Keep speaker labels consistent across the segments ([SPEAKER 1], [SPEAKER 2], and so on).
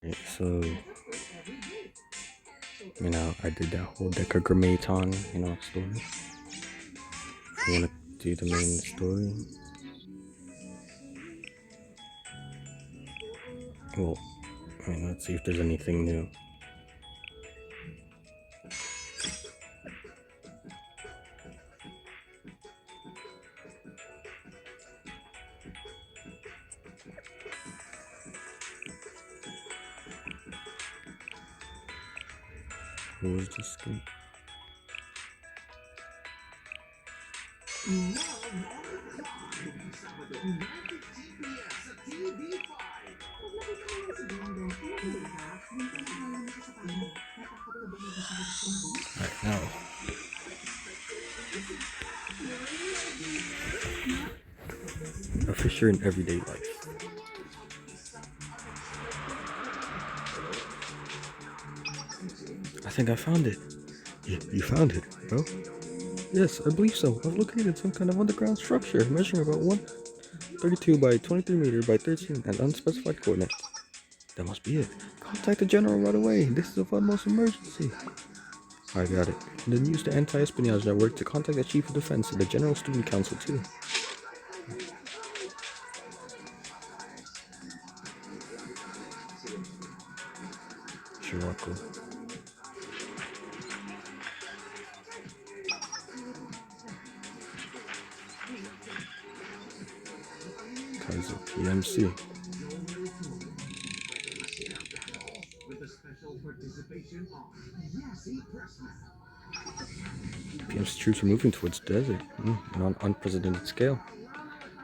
[SPEAKER 1] Right, so, I did that whole Decagrammaton, story. I want to do the main story. Well, let's see if there's anything new. What was this game? Alright, now. A fisher in everyday life. I think I found it. You found it, bro? Yes, I believe so. I've located some kind of underground structure measuring about 132 by 23 meter by 13 at unspecified coordinates. That must be it. Contact the general right away. This is of utmost emergency. I got it. And then use the anti-espionage network to contact the chief of defense and the general student council too. Shirako. Kaiser PMC. PMC troops are moving towards the desert on an unprecedented scale.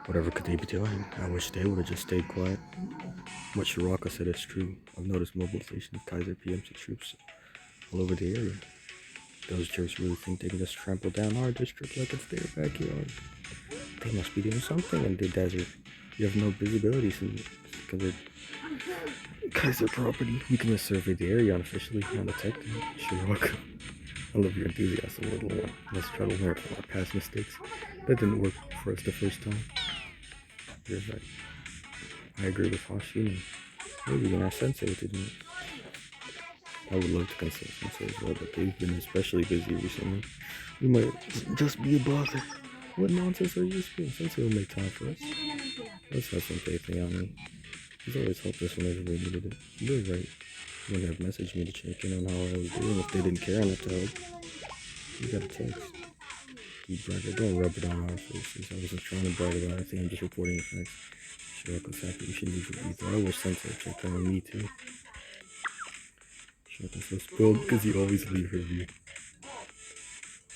[SPEAKER 1] Whatever could they be doing? I wish they would have just stayed quiet. What Shiraka said is true. I've noticed mobilization of Kaiser PMC troops all over the area. Those jerks really think they can just trample down our district like it's their backyard. They must be doing something in the desert. You have no visibility since because Kaiser property. We can just survey the area unofficially, not detect them. Shiraka. I love your enthusiasm a little more. Let's try to learn from our past mistakes. That didn't work for us the first time. You're right. I agree with Hoshino. Maybe when ask Sensei what to do. I would love to consult Sensei as well, but they've been especially busy recently. We might just be a bother. What nonsense are you spewing? Sensei will make time for us. Let's have some faith in Yami. He's always helped us whenever we needed it. You're right. You would have messaged me to check in on how I was doing if they didn't care enough to help. You got a text. You bragger, don't rub it on our faces. I wasn't trying to brag about anything, I'm just reporting the facts. Shirako's happy, we should leave it be there. I wish Sensei checked in on me too. Shirako's so spoiled because you always leave her view.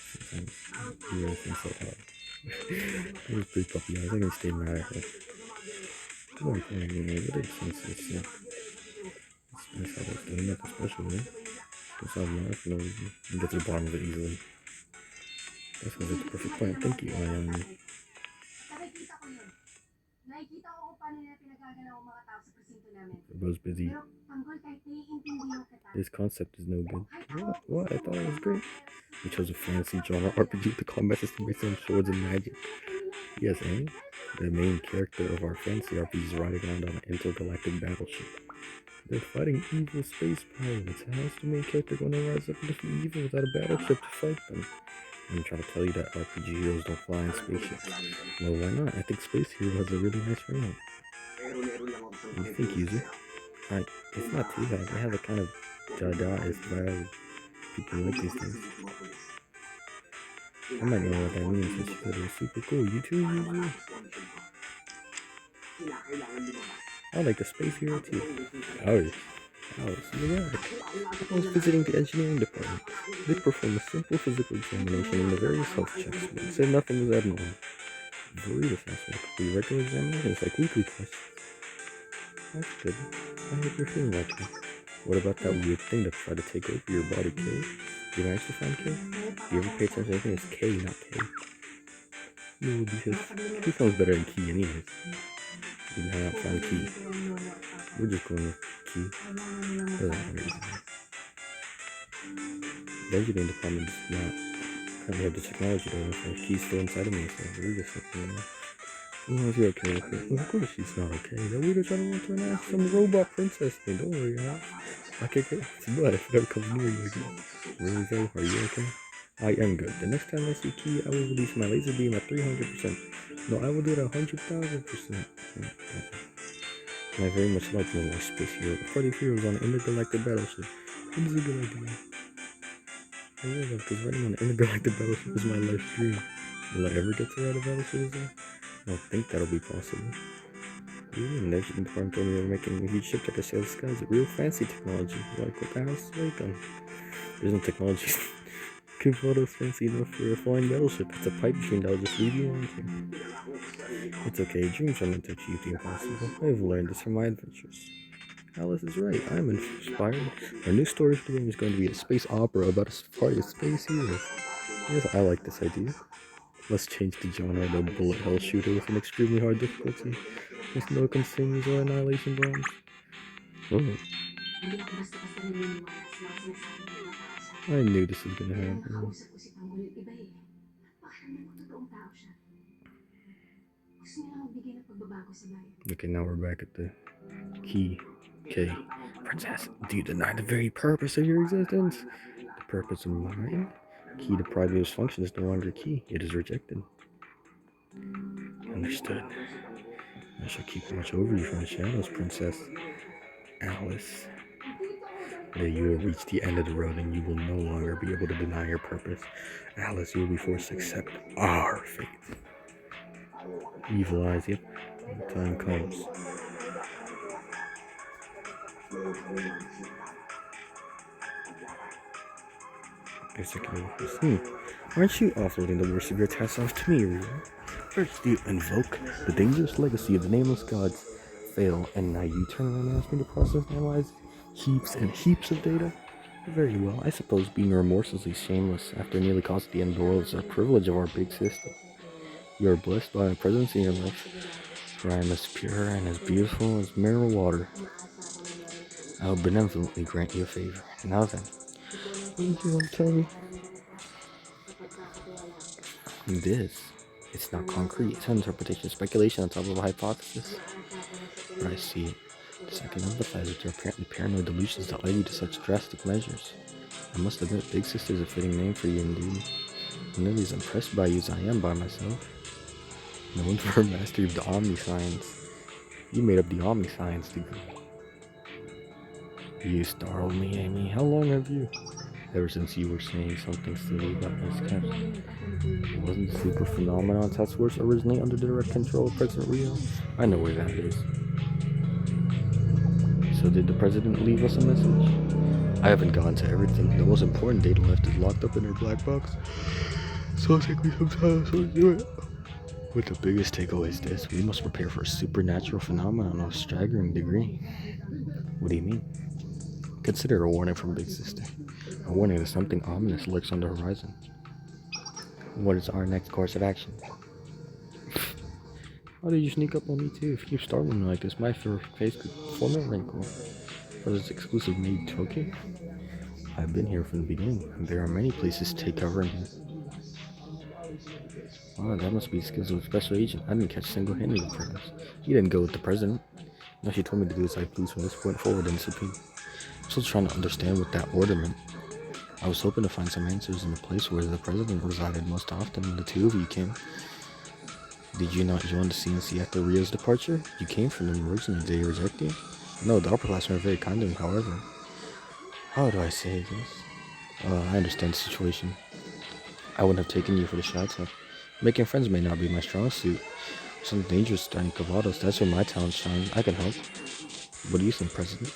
[SPEAKER 1] Sometimes you really think so hard. It was pretty puppy eyes, I can stay mad at her. Come on, what did Sensei say? That's how that's doing nothing special, right? That's how I'm for no reason. You get to the bottom of it easily. That sounds like the perfect plan. Thank you, Ayami. I was busy. This concept is no good. What? I thought it was great. We chose a fancy genre RPG with the combat system based on swords and magic. Yes, and the main character of our fancy RPG is riding around on an intergalactic battleship. They're fighting evil space pirates. How's the main character going to rise up and defeat evil without a battleship to fight them? I'm trying to tell you that RPG heroes don't fly in spaceships. Well, why not? I think Space Hero has a really nice ring. What do you think, user? It's not too bad. It has a kind of Dadaist vibe. People like these things. I might know what that means since you thought it was super cool. You too, user? I like the Space Hero too. Ours. I was visiting the engineering department. They performed a simple physical examination and the various health checks, but they said nothing was abnormal. Burritos asked me to complete regular examinations like weekly tests. That's good. I hope you're feeling okay. What about that weird thing that tried to take over your body, K? Did you manage to find K? Do you ever pay attention to anything? It's K, not K. No, because K sounds better than Key anyways. We might not find Key. We're just going with Key. Doesn't matter. The engineering department is not currently have the technology though, so Key's still inside of me, so we're just Well, if you're okay with it. Well, of course she's not okay. The leader trying to run to an ass some robot princess thing. Don't worry, huh? I kick it. It's blood if it ever comes near you again. Really though? Are you okay? I am good. The next time I see Key, I will release my laser beam at 300%. No, I will do it at 100,000%. And I very much like Mobile Space Hero. The party of heroes on an intergalactic battleship. It is a good idea. I love that because riding on an intergalactic battleship is my life's dream. Will I ever get to ride a battleship again? I don't think that'll be possible. Even the engineering department told me they were making a huge ship that could sail the skies. Real fancy technology. Like what the hell's like there's no technology can photos fancy enough for a flying battleship. It's a pipe dream that'll just leave you wanting. It's okay, dreams are meant to achieve the impossible. I've learned this from my adventures. Alice is right, I'm inspired. Our new story for the game is going to be a space opera about a party of space heroes. Yes, I like this idea. Let's change the genre to a bullet hell shooter with an extremely hard difficulty. With no consumes or annihilation bombs. Oh. I knew this was gonna happen. Okay, now we're back at the key. Okay. Princess, do you deny the very purpose of your existence? The purpose of mine? Key deprived of its function is no longer key. It is rejected. Understood. I shall keep watch over you from the shadows, Princess Alice. That you will reach the end of the road and you will no longer be able to deny your purpose. Alice, you will be forced to accept our fate. Evil eyes, yep. The time comes. Aren't you offloading the worst of your tasks off to me, Rio? First you invoke the dangerous legacy of the nameless gods, fail, and now you turn around and ask me to process and analyze heaps and heaps of data? Very well, I suppose being remorselessly shameless after nearly cost the end of the world is a privilege of our big system. You are blessed by my presence in your life, for I am as pure and as beautiful as mineral water. I will benevolently grant you a favor. Now then, what do you want to tell me? This. It's not concrete. It's an interpretation, speculation on top of a hypothesis. But I see it. This I can empathize with your apparently paranoid delusions that led you to such drastic measures. I must admit, Big Sister is a fitting name for you indeed. I'm nearly as impressed by you as I am by myself. Known for her mastery of the Omniscience. You made up the Omniscience degree. You startled me, Amy. How long have you? Ever since you were saying something silly about Miss Caps. Wasn't the super phenomenon task force originally under direct control of President Rio? I know where that is. So did the president leave us a message? I haven't gone to everything. The most important data left is locked up in her black box. So it'll take me some time to do it. But the biggest takeaway is this: we must prepare for a supernatural phenomenon of staggering degree. What do you mean? Consider a warning from Big Sister. A warning that something ominous lurks on the horizon. What is our next course of action? How did you sneak up on me too? If you keep startling me like this, my face could form a wrinkle. For this exclusive made token? I've been here from the beginning, and there are many places to take cover in here. Oh, that must be the skills of a special agent. I didn't catch single-handedly for this. You didn't go with the president. No, she told me to do as I please from this point forward and disappear. I'm still trying to understand what that order meant. I was hoping to find some answers in the place where the president resided most often when the two of you came. Did you not join the CNC after Rio's departure? You came from them originally. Did they reject you? No, the upperclassmen were very kind to me, however. How do I say this? I understand the situation. I wouldn't have taken you for the shots. Making friends may not be my strong suit. Some dangerous starting cavados, that's where my talents shine. I can help. What do you think, President?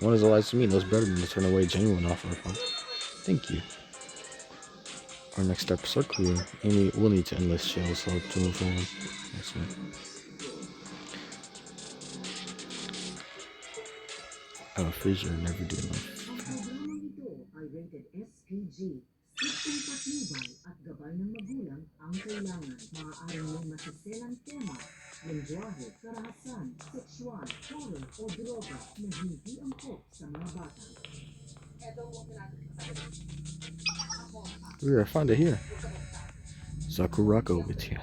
[SPEAKER 1] One is allies to me knows better than to turn away a genuine offer of help. Thank you. Our next steps are clear. Amy will need to enlist Shale's help to move forward. That's right. A fissure never did enough. I found it here. Sakurako, it's here.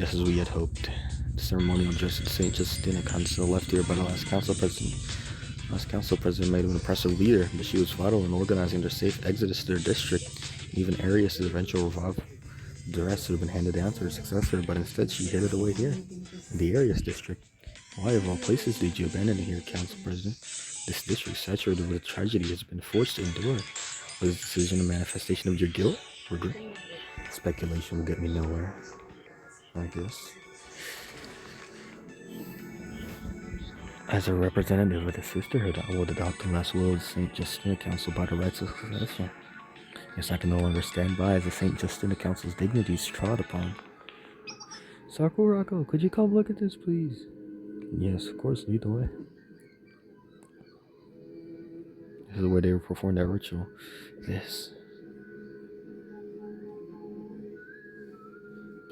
[SPEAKER 1] Just as we had hoped, the ceremonial dress of St. Justina Council left here by the last council president. Last council president made him an impressive leader, but she was vital in organizing their safe exodus to their district, and even Arius' eventual revival. The rest would have been handed down to her successor, but instead she hid it away here, in the Arius district. Why, of all places, did you abandon it here, council president? This district, saturated with tragedy, has been forced to endure. Was this decision a manifestation of your guilt? Regret? Speculation will get me nowhere, I guess. As a representative of the sisterhood, I would adopt the last will of the St. Justina Council by the rights of succession. Yes, I can no longer stand by as the St. Justina Council's dignities trod upon. Sakurako, could you come look at this, please? Yes, of course, lead the way. This is where they would perform that ritual. This.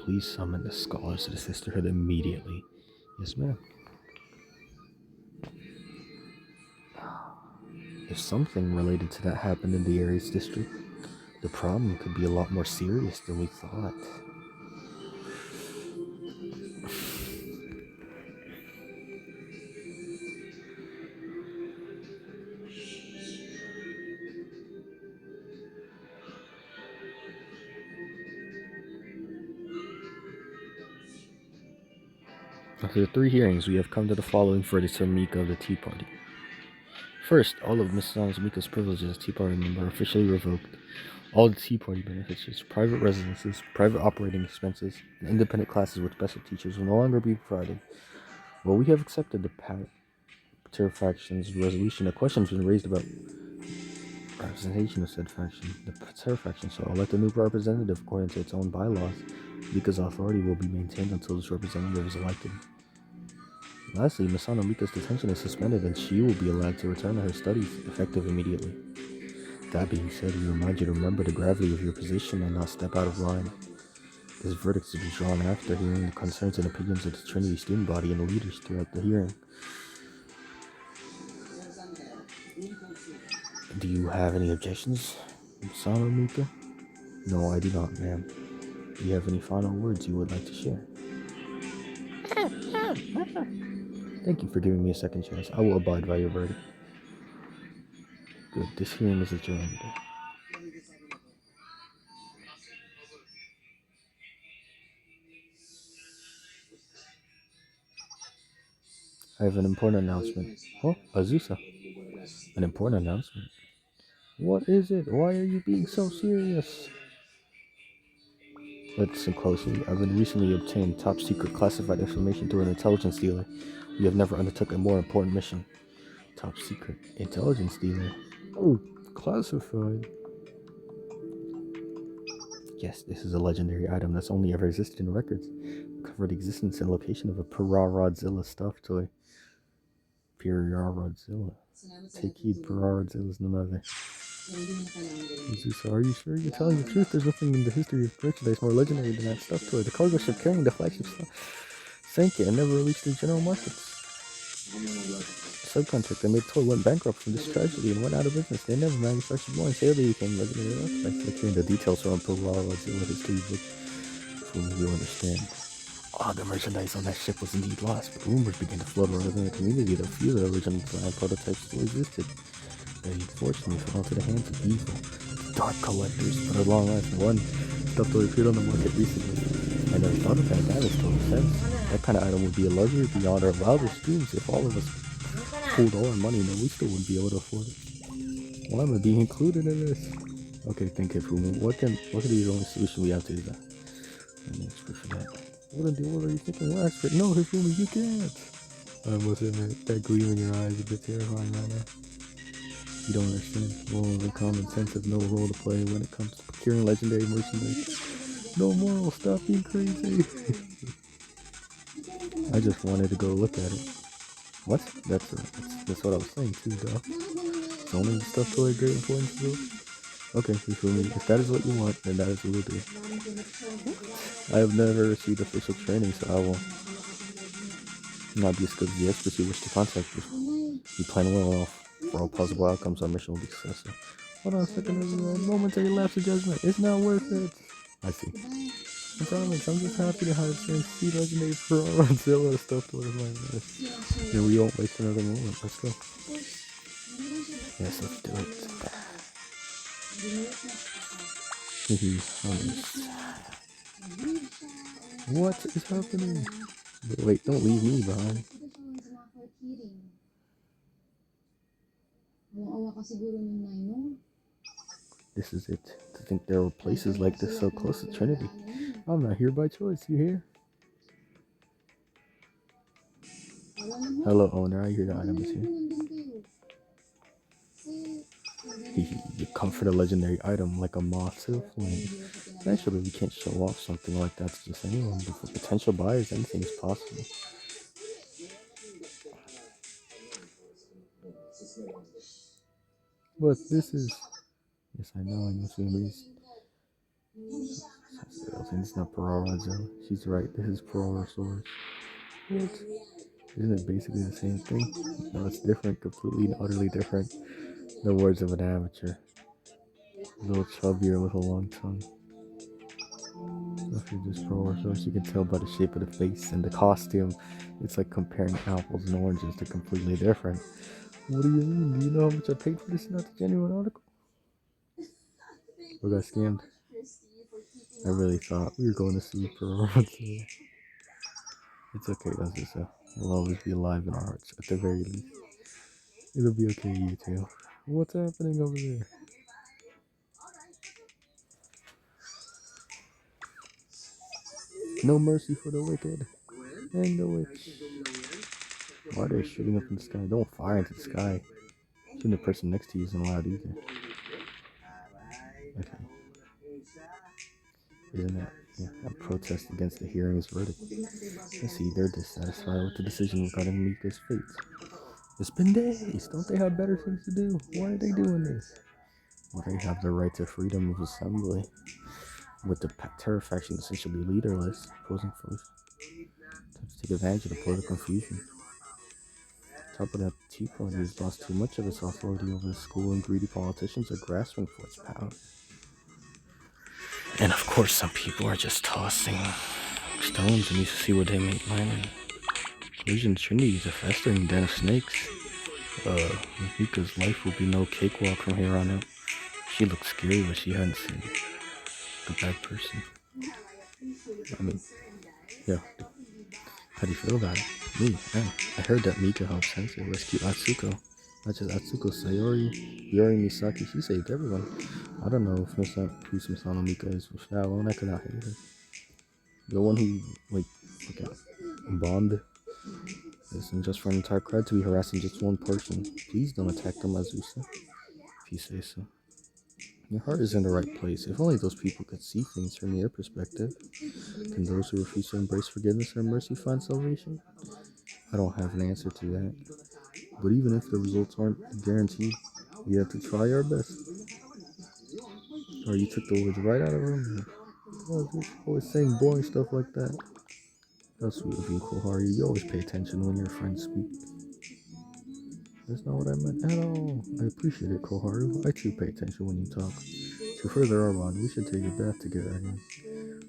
[SPEAKER 1] Please summon the scholars of the sisterhood immediately. Yes, ma'am. If something related to that happened in the Aries district, the problem could be a lot more serious than we thought. After 3 hearings, we have come to the following for the Mika of the Tea Party. First, all of Miss Mika's privileges as Tea Party member are officially revoked. All the Tea Party benefits, such as private residences, private operating expenses, and independent classes with special teachers will no longer be provided. Well, we have accepted the Pater faction's resolution. A question has been raised about representation of said faction. The Pater faction shall elect a new representative according to its own bylaws. Mika's authority will be maintained until this representative is elected. Lastly, Misano Mika's detention is suspended and she will be allowed to return to her studies, effective immediately. That being said, we remind you to remember the gravity of your position and not step out of line. This verdict is to be drawn after hearing the concerns and opinions of the Trinity student body and the leaders throughout the hearing. Do you have any objections, Misano Mika? No, I do not, ma'am. Do you have any final words you would like to share? Thank you for giving me a second chance. I will abide by your verdict. Good. This hearing is adjourned. I have an important announcement. Oh, Azusa. An important announcement. What is it? Why are you being so serious? Listen closely. I've been recently obtained top secret classified information through an intelligence dealer. We have never undertook a more important mission. Top secret intelligence dealer. Oh, classified. Yes, this is a legendary item that's only ever existed in records. Cover the existence and location of a Pirarodzilla stuffed toy. Pirarodzilla. Take heed, Pirarodzilla is none other. Zeus, are you sure you're telling the truth? There's nothing in the history of merchandise more legendary than that stuffed toy. The cargo ship carrying the flagship sank it and never released to the general markets. The subcontractor made the toy went bankrupt from this tragedy and went out of business. They never manufactured more until they became legendary artifacts. Like hearing the details from Pirarodzilla history book. From you understand. All the merchandise on that ship was indeed lost, but rumors began to float around in the community that a few of the original design prototypes still existed. They unfortunately fell into the hands of evil, dark collectors, but at long last, one stuffed toy appeared on the market recently. I never thought of that. That makes total sense. That kind of item would be a luxury beyond our wildest dreams if all of us pooled all our money, and we still wouldn't be able to afford it. Why am I being included in this? Okay, think it, Fumu. What can be the only solution we have to that? I'm an expert for that. What in the world are you thinking? We're expert. No, Hifumi, you can't. I must admit, that gleam in your eyes is a bit terrifying right now. You don't understand. Morals and common sense have no role to play when it comes to procuring legendary merchandise. No moral, stop being crazy. I just wanted to go look at it. What? That's what I was saying too, dog. It's only the stuff toy great importance to it. Okay, Hifumi, if that is what you want, then that is what we'll do. I have never received official training, so I will not be as good as the experts you wish to contact you. We plan well enough. For all possible outcomes, our mission will be successful. Hold on a second, there's a momentary lapse of judgment. It's not worth it. I see. I promise, I'm just happy to have some see legendary for Godzilla stuff to one of my list. Then we won't waste another moment. Let's go. Yes, let's do it. What is happening? Wait, don't leave me behind. This is it. To think there were places like this so close to Trinity. I'm not here by choice, you hear? Hello, owner. I hear the item is here. You comfort a legendary item like a moth to a flame. Naturally, we can't show off something like that to just anyone, but for potential buyers, anything is possible. But this is... Yes, I know, I'm beast. It's not Pararajo. She's right, this is Parasaurus. What? Isn't it basically the same thing? No, it's different, completely and utterly different. The words of an amateur. A little chubbier with a long tongue. If you're just Parasaurus, you can tell by the shape of the face and the costume. It's like comparing apples and oranges. They're completely different. What do you mean? Do you know how much I paid for this? Not the genuine article? We got scammed. I really thought we were going to see Parasaurus. It's okay, Azusa. We'll always be alive in our hearts, at the very least. It'll be okay, you two. What's happening over there? No mercy for the wicked. And the witch. Why are they shooting up in the sky? Don't fire into the sky. Shooting the person next to you isn't allowed either. Okay. Isn't that? Yeah, a protest against the hearing's verdict. I see they're dissatisfied with the decision regarding Mika's fate. It's been days. Don't they have better things to do? Why are they doing this? Well, they have the right to freedom of assembly. With the Terror faction essentially leaderless, opposing force to take advantage of the political confusion. Top of that, the Tea Party has lost too much of its authority over the school, and greedy politicians are grasping for its power. And of course, some people are just tossing stones and you see where they make land. Collision Trinity is a festering den of snakes. Mika's life will be no cakewalk from here on out. She looked scary, but she hadn't seen a bad person. I mean, yeah. How do you feel about it? Me, yeah. I heard that Mika helped Sensei rescue Atsuko. Not just Atsuko, Sayori, Yori Misaki, she saved everyone. I don't know who Misano Mika is with that one. I could not hate her. The one who, bombed. Isn't just for an entire crowd to be harassing just one person. Please don't attack them, Azusa. If you say so. Your heart is in the right place. If only those people could see things from their perspective. Can those who refuse to embrace forgiveness and mercy find salvation? I don't have an answer to that. But even if the results aren't guaranteed, we have to try our best. Or you took the words right out of her. Always saying boring stuff like that. That's sweet of you, Koharu. You always pay attention when your friends speak. That's not what I meant at all. I appreciate it, Koharu. I too pay attention when you talk. To further our bond, we should take a bath together again.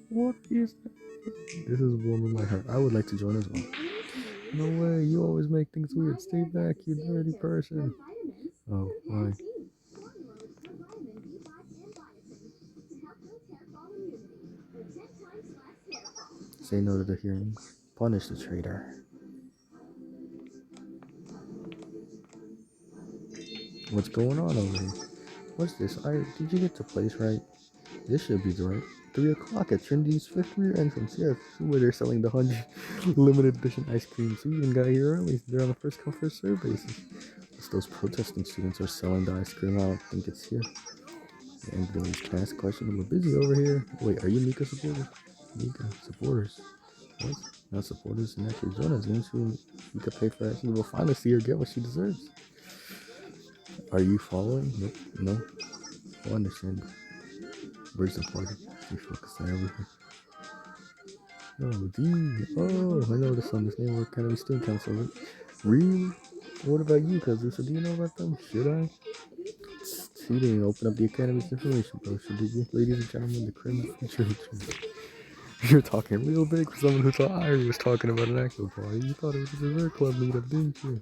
[SPEAKER 1] What is that? This is warming my heart. I would like to join as well. No way, you always make things weird. Stay back, you dirty person. Oh, why? Say no to the hearing. Punish the traitor. What's going on over here? What's this? Did you get the place right? This should be the right. 3 o'clock at Trinity's 5th rear entrance. Yes, where they're selling the 100 limited edition ice creams. We even got here early. They're on a first come first serve basis. It's those protesting students are selling the ice cream. I don't think it's here. The ambulance can ask questions. We're busy over here. Wait, are you Mika supporters? Mika supporters? What? Not supporters and actually join us. You could pay for that. She will finally see her get what she deserves. Are you following? Nope. No. I understand. Where's the party? We focus on everything. Oh, gee. Oh, I know this on this name. We're kind of student council, right? Really? What about you, Kazusa? Do you know about them? Should I? She didn't open up the Academy's information brochure, did you? Ladies and gentlemen, the Crimson Future. You're talking real big for someone who thought Irie was talking about an actual party. You thought it was a dessert club meetup, didn't you?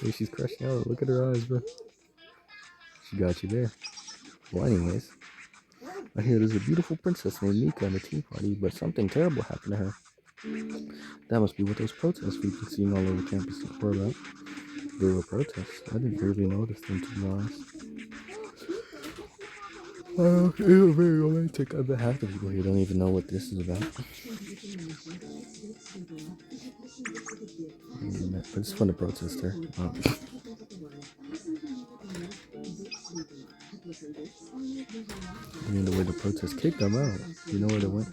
[SPEAKER 1] Hey, she's crushing out. Look at her eyes, bro. She got you there. Well, anyways, I hear there's a beautiful princess named Mika in the tea party, but something terrible happened to her. That must be what those protests we've been seeing all over campus were about. They were protests. I didn't really notice them, to be honest. It's very romantic. I bet half the people here don't even know what this is about. But it's fun to protest there. I mean, the way the protest kicked them out. You know where they went?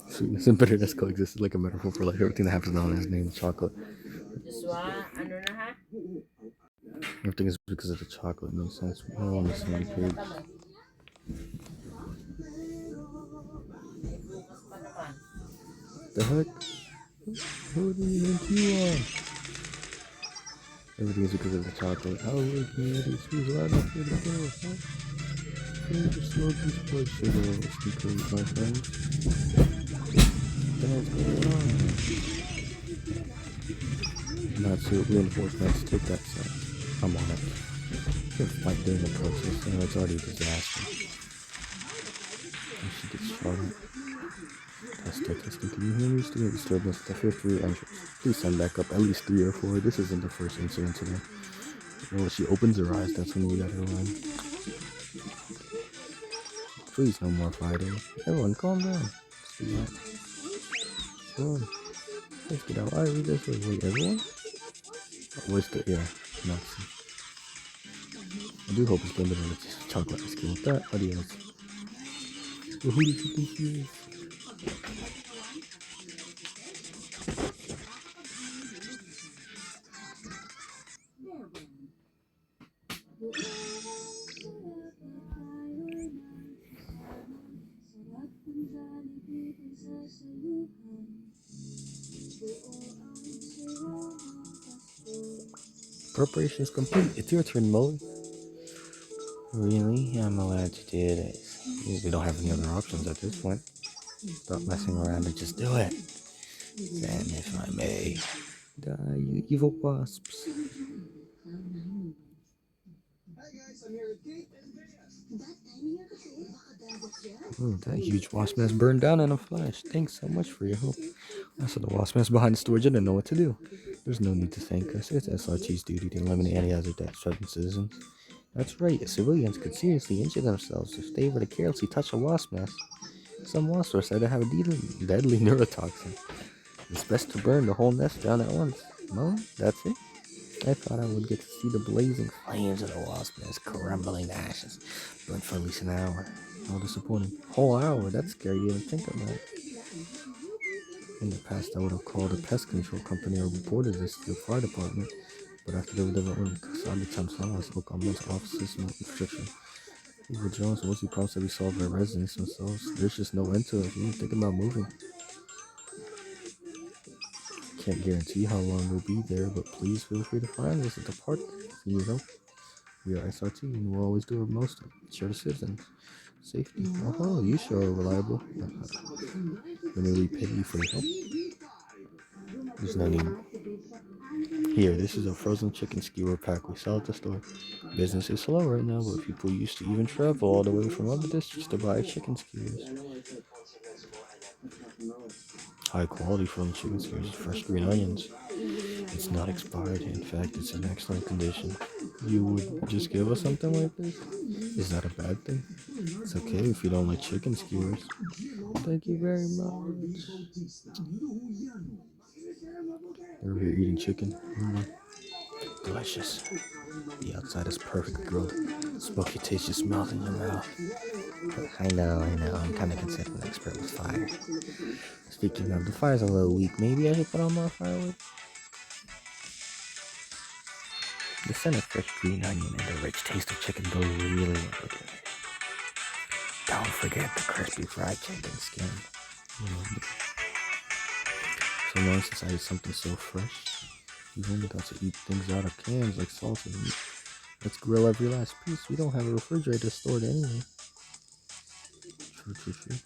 [SPEAKER 1] Sweetness and bitterness coexist is like a metaphor for like everything that happens now in his name, chocolate. Everything is because of the chocolate. Makes sense. We're all on the same page. The heck? Who do you think you are? Everything is because of the chocolate. How would community choose right up here to go? Change the smoke and blood sugar. Because my friends. That's going on. Not so reinforcements. Take that side. I'm on it. Can't fight during the process. You know, it's already a disaster. And she gets shot at. Testing. Can you hear me? Student disturbance at the fifth re-entrance. Please send back up at least 3 or 4. This isn't the first incident today. When she opens her eyes, that's when we got her run. Please, no more fighting. Everyone, calm down. Come on. Let's get out. Alright, read this way. Wait, everyone? Oh, where's the Nazi? I do hope it's blended in with chocolate ice cream. With that, adios. Well, who did you think she is? Preparation is complete. It's your turn, Molly. Really? I'm allowed to do this. We don't have any other options at this point. Stop messing around and just do it. Then, if I may. Die, you evil wasps. Oh, that huge wasp nest burned down in a flash. Thanks so much for your help. I saw the wasp nest behind the storage and didn't know what to do. There's no need to thank us. It's SRT's duty to eliminate any other deaths threatening citizens. That's right, civilians could seriously injure themselves if they were to carelessly touch a wasp nest. Some wasps are said to have a deadly neurotoxin. It's best to burn the whole nest down at once. No, that's it. I thought I would get to see the blazing flames of the wasp nest crumbling to ashes. Burnt for at least an hour. How disappointing. Whole hour? That's scary to even think about. In the past, I would have called a pest control company or reported this to the fire department. But after they didn't work, Sabi Thompson, I spoke on mental offices and restriction. Evil Jones, once he promised that we solve our residents themselves, there's just no end to it. We didn't think about moving. Can't guarantee how long we'll be there, but please feel free to find us at the park if you need help. We are SRT and we'll always do our most to ensure the citizens' safety. Oh, you sure are reliable. When we pay you for your help. There's no need. Here, this is a frozen chicken skewer pack we sell at the store. Business is slow right now, but people used to even travel all the way from other districts to buy chicken skewers. High quality frozen chicken skewers with fresh green onions. It's not expired. In fact, it's in excellent condition. You would just give us something like this? Is that a bad thing? It's okay if you don't like chicken skewers. Thank you very much. We're here eating chicken. Delicious. The outside is perfect grilled. The smoky taste just melts in your mouth. I know. I'm kind of considered an expert with fire. Speaking of, the fire's a little weak. Maybe I should put on more firewood? The scent of fresh green onion and the rich taste of chicken go really well together. Don't forget the crispy fried chicken skin. So long since I ate something so fresh, we've only got to eat things out of cans like salted meat. Let's grill every last piece. We don't have a refrigerator stored anyway. True.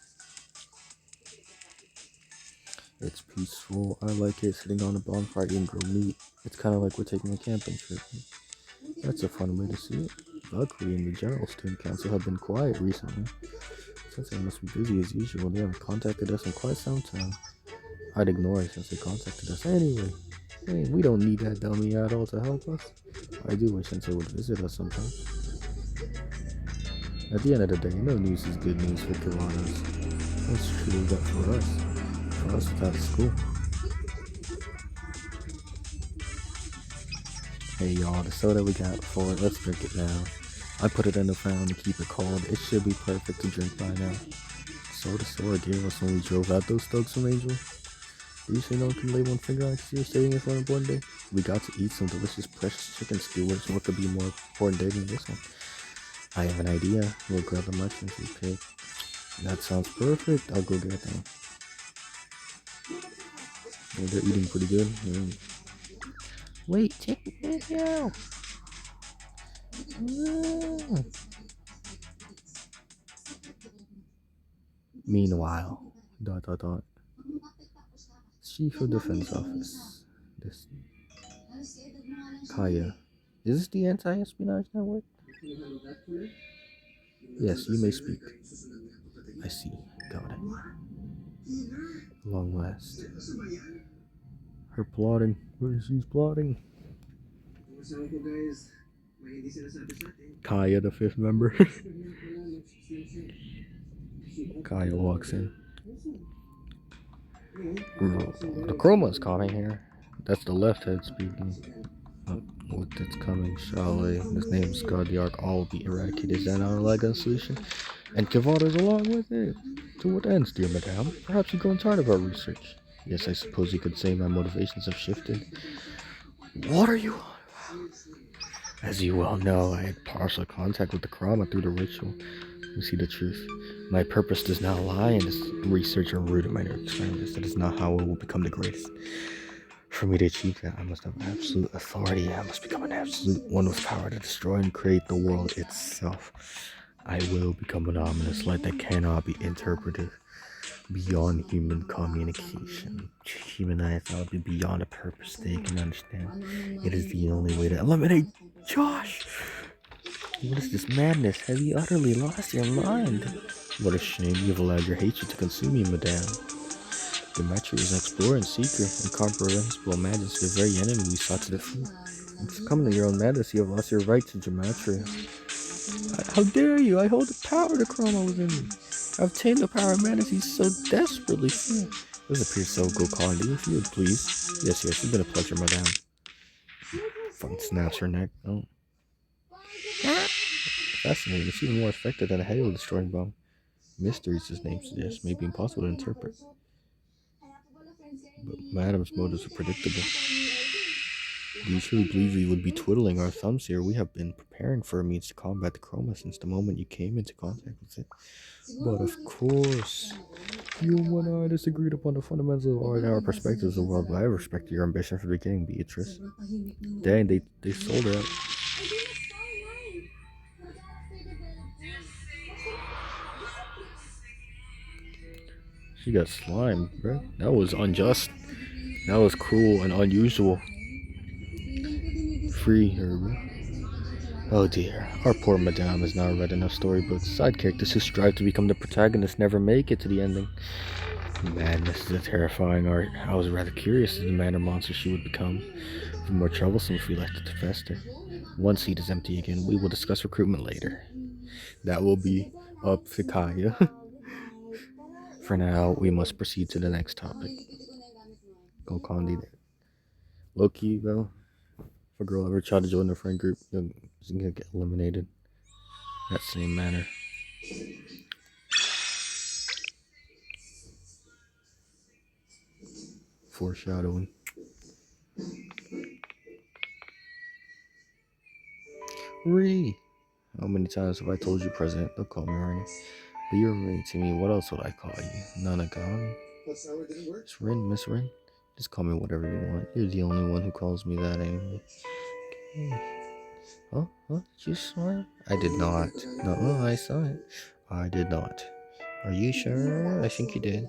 [SPEAKER 1] It's peaceful. I like it sitting on a bonfire eating grilled meat. It's kind of like we're taking a camping trip. That's a fun way to see it. Valkyrie and the General Student Council have been quiet recently. Since they must be busy as usual, they haven't contacted us in quite some time. I'd ignore it since they contacted us anyway. Hey, we don't need that dummy at all to help us. I do wish Sensei would visit us sometime. At the end of the day, no news is good news for Kiwanis. That's true, but for us without a school. Hey y'all, the soda we got for it, let's drink it now. I put it in the fountain to keep it cold. It should be perfect to drink by now. Soda Sora gave us when we drove out those thugs from Angel. Did you say no one can lay one finger on it you're staying in front of one day? We got to eat some delicious precious chicken skewers. What could be more important day than this one? I have an idea. We'll grab the merchants we pick. That sounds perfect. I'll go get them. Yeah, they're eating pretty good. Yeah. Wait, check it out. Meanwhile, ... Chief of Defense Office. This Kaya. Is this the anti-espionage network? Yes, you may speak. I see. Got it. Long last. Her plotting. She's plotting. Kaya, the fifth member. Kaya walks in. The Chroma's coming here. That's the left head speaking. With its coming, Shale, his name's God the Ark, all will be eradicated. Is that our Lega solution? And Kivada's along with it. To what ends, dear madame? Perhaps you grown tired of our research. Yes, I suppose you could say my motivations have shifted. What are you on about? As you well know, I had partial contact with the Krama through the ritual. You see the truth. My purpose does not lie in this research or root of my experiments. That is not how it will become the greatest. For me to achieve that, I must have absolute authority. I must become an absolute one with power to destroy and create the world itself. I will become an ominous light that cannot be interpreted beyond human communication. Humanize will be beyond a purpose they can understand. It is the only way to eliminate Josh. What is this madness? Have you utterly lost your mind? What a shame you've allowed your hatred to consume you, madame. Demetri is an explorer and seeker, incomprehensible majesty, the very enemy we sought to defeat. It's coming to your own madness, you have lost your right to Gematria. How dare you? I hold the power to Chroma within me. I've obtained the power of madness he so desperately feared. This appears so Gokandi, if you would please. Yes, it's been a pleasure, madame. Fucking snaps her neck. Oh. Fascinating. It's even more effective than a Halo destroying bomb. Mysteries, his name suggests, may be impossible to interpret. But Madame's motives are predictable. Do you truly believe we would be twiddling our thumbs here? We have been preparing for a means to combat the Chroma since the moment you came into contact with it. But of course, you and I disagreed upon the fundamentals of our perspectives of the world. But I respect your ambition from the beginning, Beatrice. Dang, they sold out. She got slimed, bro. That was unjust. That was cruel and unusual. Free her, bro. Oh dear, our poor madame has not read enough storybooks. Side characters who strive to become the protagonist never make it to the ending. Madness is a terrifying art. I was rather curious as to the manner monster she would become. The more troublesome if we left it to fester. One seat is empty again. We will discuss recruitment later. That will be up to Kaya. For now, we must proceed to the next topic. Go Condi there. Loki, though, if a girl ever tried to join the friend group, she's gonna get eliminated. That same manner. Foreshadowing. Ree! How many times have I told you, President? Don't call me Ernie. You're married to me. What else would I call you? Nanagami? Miss Rin, Miss Rin. Just call me whatever you want. You're the only one who calls me that anyway. Okay. Oh, did you smile? I did not. No, I saw it. I did not. Are you sure? I think you did.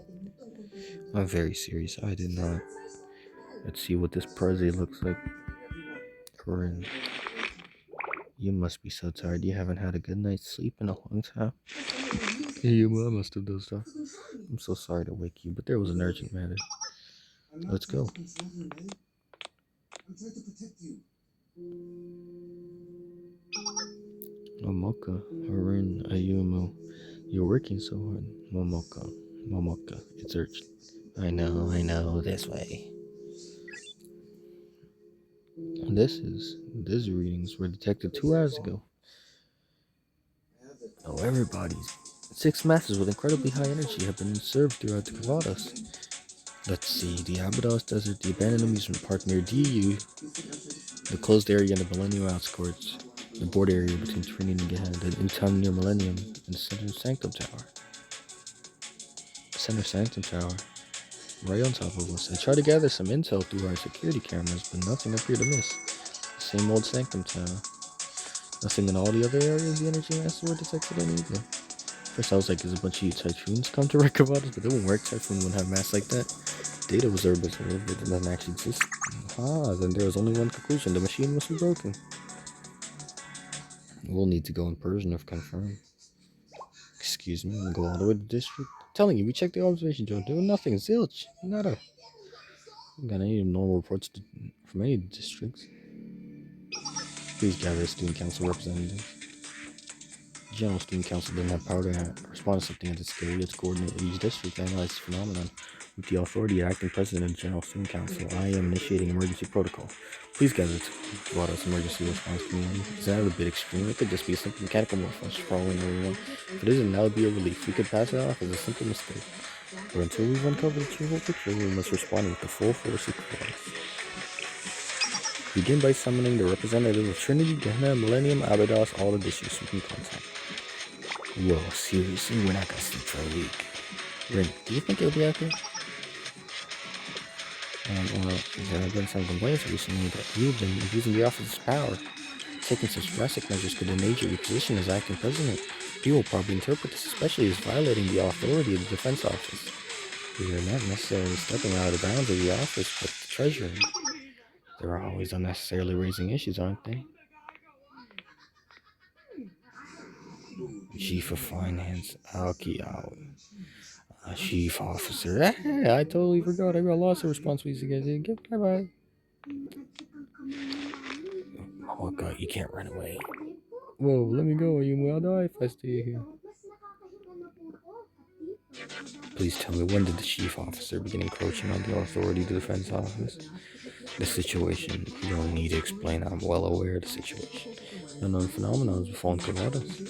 [SPEAKER 1] I'm very serious. I did not. Let's see what this Prezi looks like. Corinne. You must be so tired. You haven't had a good night's sleep in a long time. Yeah, well, I must have dozed off. I'm so sorry to wake you, but there was an urgent matter. Let's go. Momoka, Harin, Ayumu. You're working so hard. Momoka. It's urgent. I know, this way. These readings were detected 2 hours ago. Oh, everybody's. 6 masses with incredibly high energy have been served throughout the Cavados. Let's see, the Abydos Desert, the abandoned amusement park near DU, the closed area in the Millennium outskirts, the board area between Trinity and Gehenna, the in-town near Millennium, and the Center Sanctum Tower. Right on top of us. I tried to gather some intel through our security cameras, but nothing appeared amiss. The same old Sanctum Tower. Nothing in all the other areas the energy masses were detected in either. First I was like, is a bunch of you typhoons come to Recavados? But it wouldn't work. Typhoon wouldn't have mass like that. Data was observed, but it doesn't actually exist. Then there was only one conclusion. The machine must be broken. We'll need to go in Persian if confirmed. Excuse me, and go all the way to the district. I'm telling you, we checked the observation drone. Doing nothing. Zilch. Nada. I'm gonna need normal reports from any districts. Please gather a student council representative. The General Student Council didn't have power to respond to something of this scale. We had to coordinate each district to analyze this phenomenon. With the authority of Acting President of the General Student Council, I am initiating emergency protocol. Please gather to Cavados emergency response community. Is that a bit extreme? It could just be a simple mechanical malfunction following everyone. If it isn't, that would be a relief. We could pass it off as a simple mistake. But until we've uncovered the true picture, we must respond with the full force of Cavados. Begin by summoning the representative of Trinity, Gehenna, Millennium, Abydos, all the districts we can contact. Whoa, seriously? We're not gonna sleep for a week. Rin, do you think it'll be okay? There have been some complaints recently that you've been abusing the office's power. Taking such drastic measures could endanger your position as acting president. People will probably interpret this especially as violating the authority of the defense office. We are not necessarily stepping out of the bounds of the office, but the treasury. They're always unnecessarily raising issues, aren't they? Chief of Finance, Aoki Aoi. Chief Officer. I totally forgot. I got lots of responsibilities to get in. Bye-bye. Oh god, you can't run away. Whoa, let me go. You will die if I stay here. Please tell me, when did the chief officer begin encroaching on the authority of the defense office? The situation, you don't need to explain. I'm well aware of the situation. Unknown phenomenon has befallen Cavados.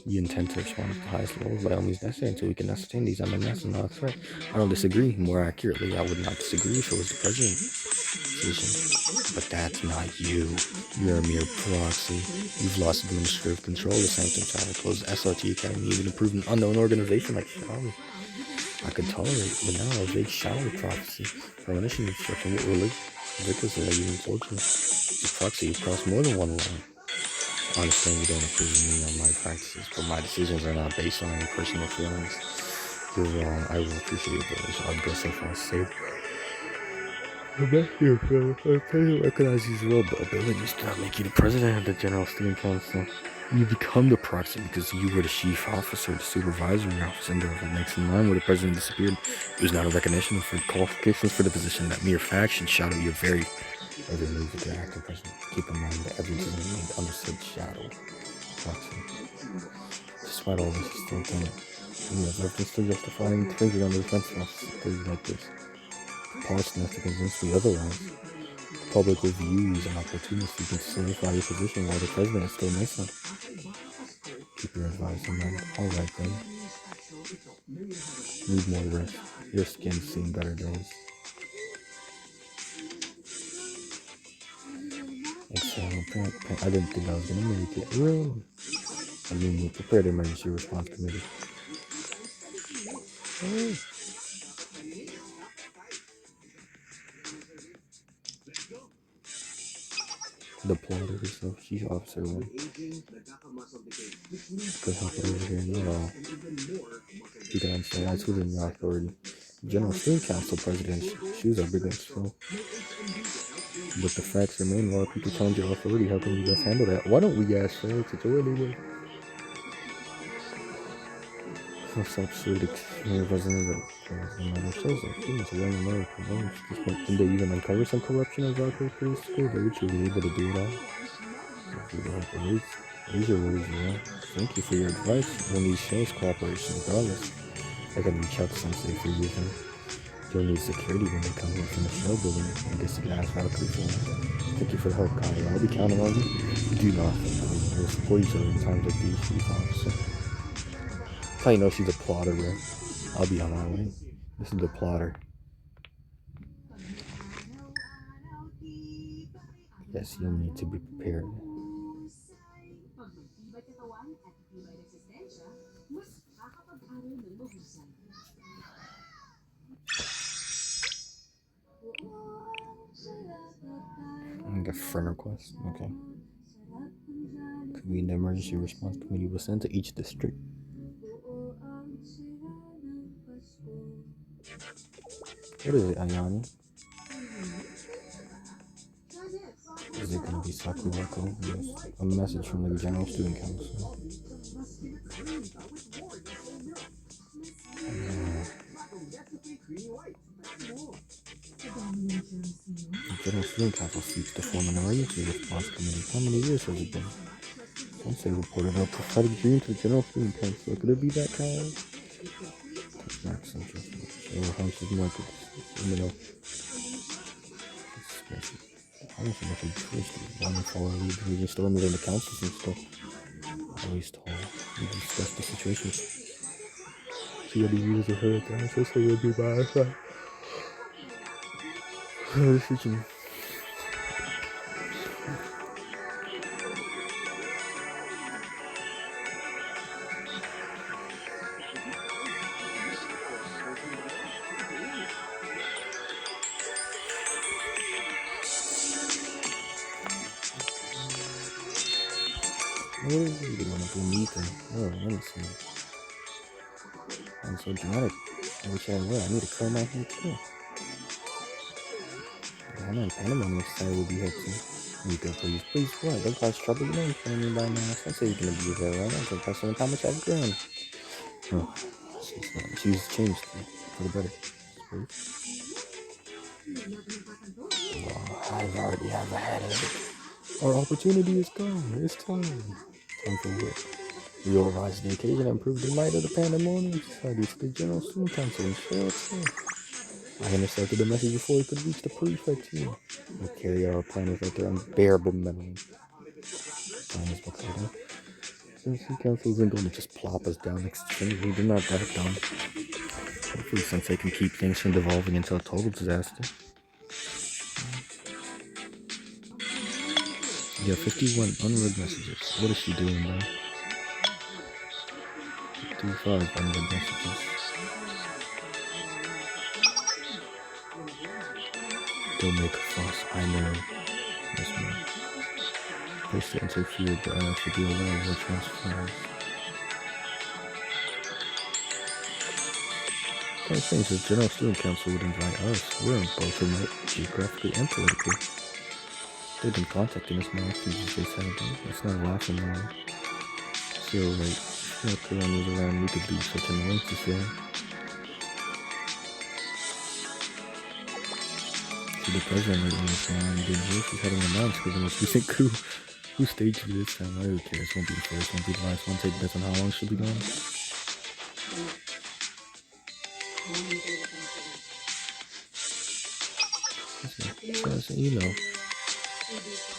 [SPEAKER 1] You intend to respond at the highest level by all means necessary until we can ascertain these unknown masses are not a threat. I don't disagree. More accurately, I would not disagree if it was the president's decision. But that's not you. You're a mere proxy. You've lost administrative control of the Sanctum Tower, closed SRT Academy, even approved an unknown organization like Shaolin. I could tolerate it, but now a vague Shaolin prophecy, premonition instruction, what religion? Ridiculous that I even told you. The proxy, you've crossed more than one line. I understand you don't approve of me on my practices, but my decisions are not based on any personal feelings. You're wrong. I will appreciate those. I'll go so far as to say. I'm not here, Phil. I pay to recognize these real abilities do not make you the president of the General Student Council. You become the proxy because you were the chief officer, the supervisory officer, and therefore next in line where the president disappeared. It was not a recognition for qualifications for the position. That mere fact should shadow your every move with the acting president. Keep in mind that every decision made under said shadow. Proxy. Despite all this, you still don't. You have evidence to justify infringing on the defense officer theories like this. Preposterous enough to convince me otherwise. The public will view as an opportunity to solidify your position while the president is still missing. Keep your advice in mind. Alright then. Need more rest. Your skin's seen better days. Exhale. I didn't think I was gonna make it. Whoa. I mean, we prepared the emergency response committee. The plotter herself, she's Officer 1. Could help it over here. No, you can say that's within your authority. General Student Council President, shoes are big ones, so. But the facts remain, a lot of people challenge your authority. How can you guys handle that? Why don't we ask for it? It's already self-suited representative says that humans are young American homes. Did they even uncover some corruption in Rockville Police School? They would be able to do it all. These are words, Thank you for your advice. We'll need shows cooperation regardless. I can reach out to Sensei for using. You'll need security when they come here from the show building. I guess you can ask Valkyrie for one. Thank you for the help, Kyle. I'll be counting on you. Do nothing. We'll support each other in times like these, Chief Officer. That's how you know she's a plotter, bro. I'll be on my way. This is the plotter. Yes, you'll need to be prepared. Get friend request. Okay. Convene the emergency response committee was sent to each district. What is it, Ayani? Is it gonna be Sakurako? Yes. A message from the General Student Council. The General Student Council seeks to form an emergency response committee. How many years has it been? Sensei reported a prophetic dream to the General Student Council. Could it be that kind? Max interest. Hunches market. Let me know. I don't think I can twist it. One follow lead. We can still meet in the councils and stuff. Always tall. We discuss the situation. See what he uses of her at the house. So you'll be by our side. Decision. What is it? You want to meet them? Oh, let me see. I'm so dramatic. I wish I would. I need to curl my hair too. I know Panama side will be here too. You go, please, what? Don't cause trouble. You know you're telling me by now. Sensei you're gonna be there, right? I'm gonna pass on how much I've grown. Oh, she's changed for the better. Oh, I've already have a headache. Our opportunity is gone. It's time. Time for what? Reorganize the occasion and improve the light of the pandemonium society to the General Student Council and share its I intercepted the message before it could reach the prefect team. We'll carry our planners with their unbearable memory. The council isn't going to just plop us down next to things. We're not that dumb. Hopefully Sensei can keep things from devolving into a total disaster. Yeah, 51 unread messages. What is she doing now? 55 unread messages. Don't make a fuss, I know. Yes, ma'am. Place to interfere, but I should be aware of what transpires. Kind of things the General Student Council would invite us. We're both remote, geographically and politically. They've been contacting us more often since they said it. It's not a laughing matter. So, like, if Korean was around, we could be such an annoyance to say. The president right now is on the news. She's heading announced because the most recent coup. Who staged it this time? I don't care. It won't be the first, won't be the last one. Take bets on how long she'll be gone. That's an email.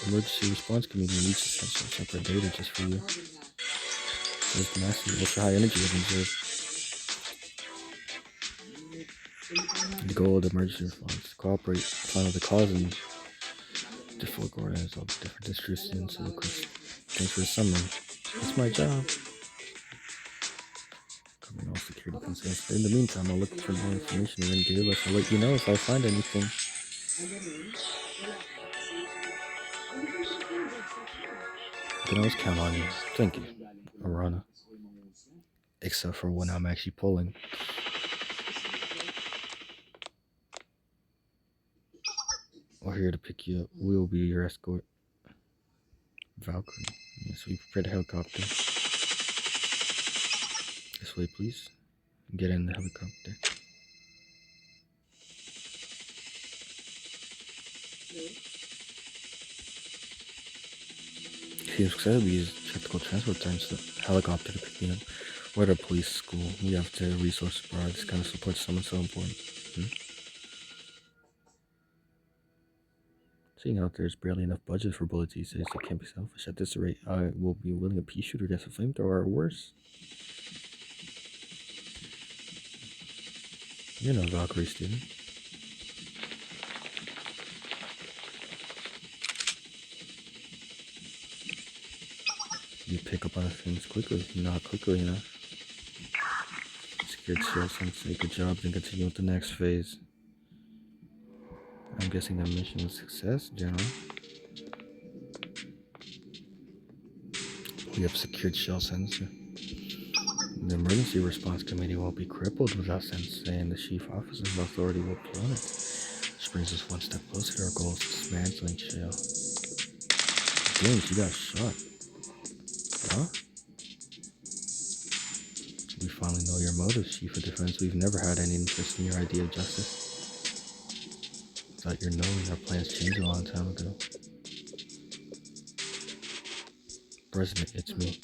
[SPEAKER 1] Emergency response committee needs to send some separate data just for you. There's the massive ultra high energy observed. The goal of the emergency response: cooperate, find out the cause, and different organize all the different districts and so thanks for the summary. It's my job. Covering all security concerns. In the meantime, I'll look for more information and then I'll let you know if I find anything. You can always count on you. Thank you, Arana. Except for when I'm actually pulling. We're here to pick you up. We will be your escort. Valkyrie. Yes, we prepared a helicopter. This way, please. Get in the helicopter. He said we use technical transport times the helicopter to pick me up. We're at a police school. We have to resource provide this kind of support to someone so important. Seeing out there's barely enough budget for bullets these days, I can't be selfish. At this rate, I will be willing a pea shooter against a flamethrower or worse. You're not a Valkyrie student. You pick up on things quickly, not quickly enough. Secured shield sensei, good job, then continue with the next phase. I'm guessing that mission was a success, General. We have secured shell sensor. The emergency response committee won't be crippled without Sensei and the chief officer of authority will plummet. This brings us one step closer to our goal of dismantling Shell. James, you got shot. Huh? We finally know your motives, Chief of Defense. We've never had any interest in your idea of justice. Without your knowing, our plans changed a long time ago. President, it's me.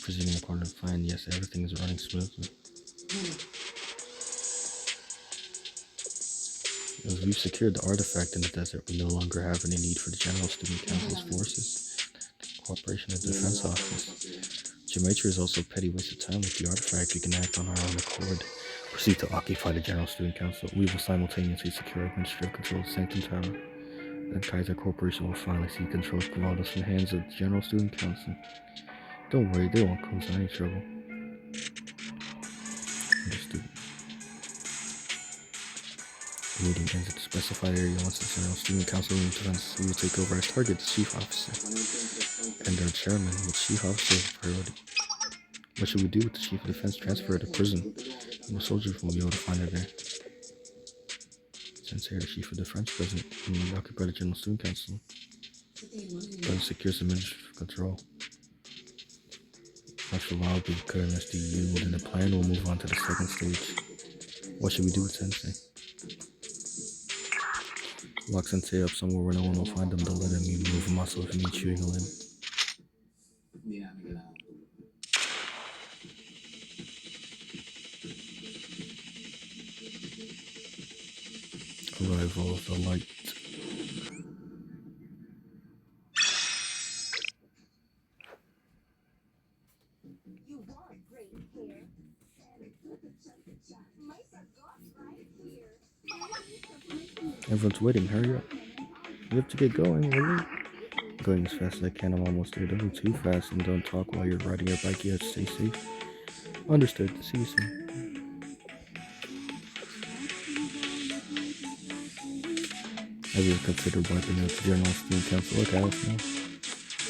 [SPEAKER 1] Presenting according to plan, yes, everything is running smoothly. As we've secured the artifact in the desert, we no longer have any need for the General Student Council's forces. The Cooperation of the Defense Office. Geometry is also a petty waste of time. With the artifact, we can act on our own accord. Proceed to occupy the General Student Council. We will simultaneously secure administrative control of the Sanctum Tower. Then Kaiser Corporation will finally see control of Provados in the hands of the General Student Council. Don't worry, they won't cause any trouble. Understood. The meeting ends at the specified area. Once the General Student Council room defense, we will take over as target the Chief Officer and our Chairman. The Chief Officer is priority. What should we do with the Chief of Defense? Transfer her to prison. No soldiers will be able to find her there. Sensei, the Chief of Defense President, and occupy the General Student Council. But secures administrative control. After a while, we'll be declared an SDU, and then the plan will move on to the second stage. What should we do with Sensei? Lock Sensei up somewhere where no one will find him. Don't let him move a muscle if he needs chewing a limb. Arrival of the light. Everyone's waiting, hurry up. We have to get going, will you? Going as fast as I can, I'm almost there. Don't go too fast and don't talk while you're riding your bike yet. Stay safe. Understood. See you soon. Have you considered wiping out the General Student Council like Alice now?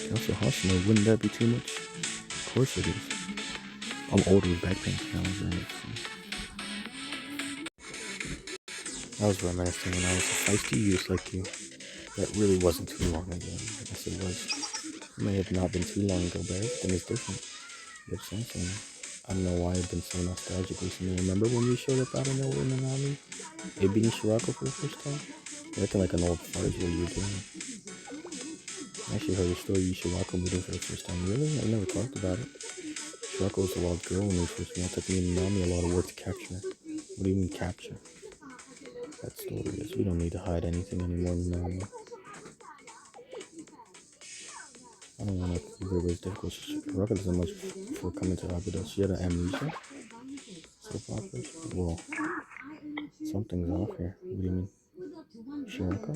[SPEAKER 1] Council Hoshino, wouldn't that be too much? Of course it is. I'm older with back pain now. I was reminiscing when I was a feisty youth like you. That really wasn't too long ago. Yes, it was. It may have not been too long ago, but everything is different. You have something. I don't know why I've been so nostalgic recently. Remember when you showed up out of nowhere in Nanami? It beating Shirako for the first time? You're acting like an old fart is what you were doing. I actually heard a story you Shirako meeting for the first time. Really? I've never talked about it. Shirako was a wild girl when we first met. It took me and Nanami a lot of work to capture her. What do you mean capture? That story is, we don't need to hide anything anymore now. I don't want to figure it was difficult. Shirako doesn't much before coming to Abydos. She had an amnesia? Soap operas? Well, something's off here. What do you mean? Shirako?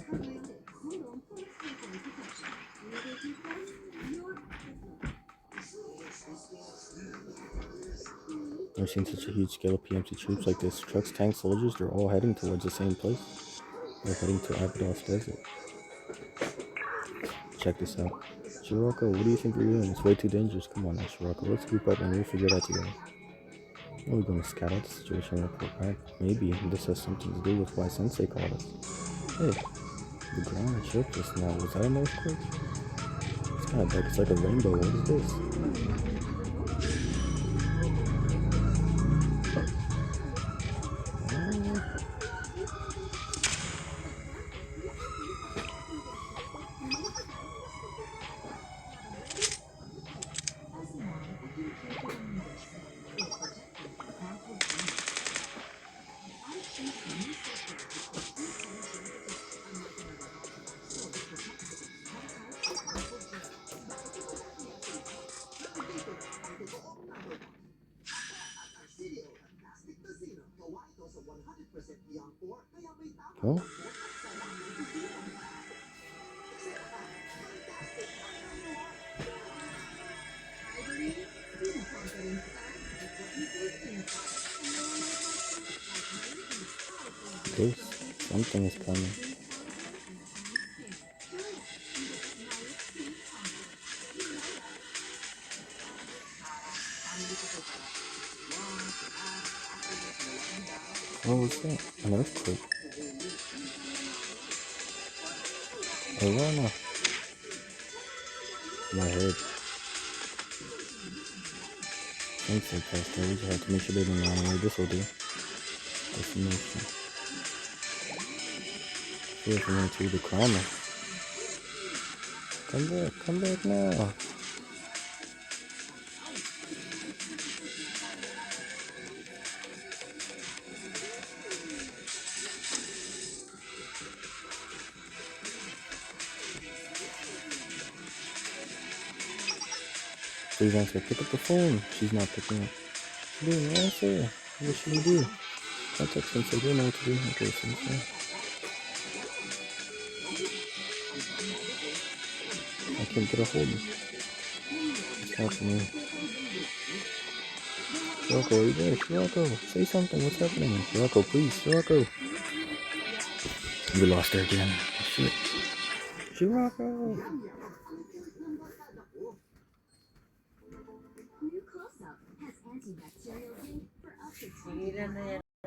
[SPEAKER 1] Never seen such a huge scale of PMC troops like this. Trucks, tanks, soldiers, they're all heading towards the same place. They're heading to Abydos Desert. Check this out. Shirako, what do you think you're doing? It's way too dangerous. Come on now, Shirako. Let's group up and we'll figure it out together. Are we going to scout out the situation and report back? Maybe this has something to do with why Sensei called us. Hey, the ground shook just now. Was that an earthquake? It's kind of dark. It's like a rainbow. What is this? Oh? This, something is coming. What was that? An earthquake. Alana. My head. Sensei passed out. We just have to make sure they didn't run away. This will do. Destination. Feel for me to the karma. Come back now. Please answer. Pick up the phone. She's not picking up. Dude, answer. What should we do? Contact Sensei. They know what to do. Okay, Sensei. I can't get a hold of him. What's happening? Shirako, are you there? Shirako, say something. What's happening? Shirako, please. Shirako. We lost her again. Shit. Shirako.
[SPEAKER 2] New close-up has antibacterial zinc for up to 20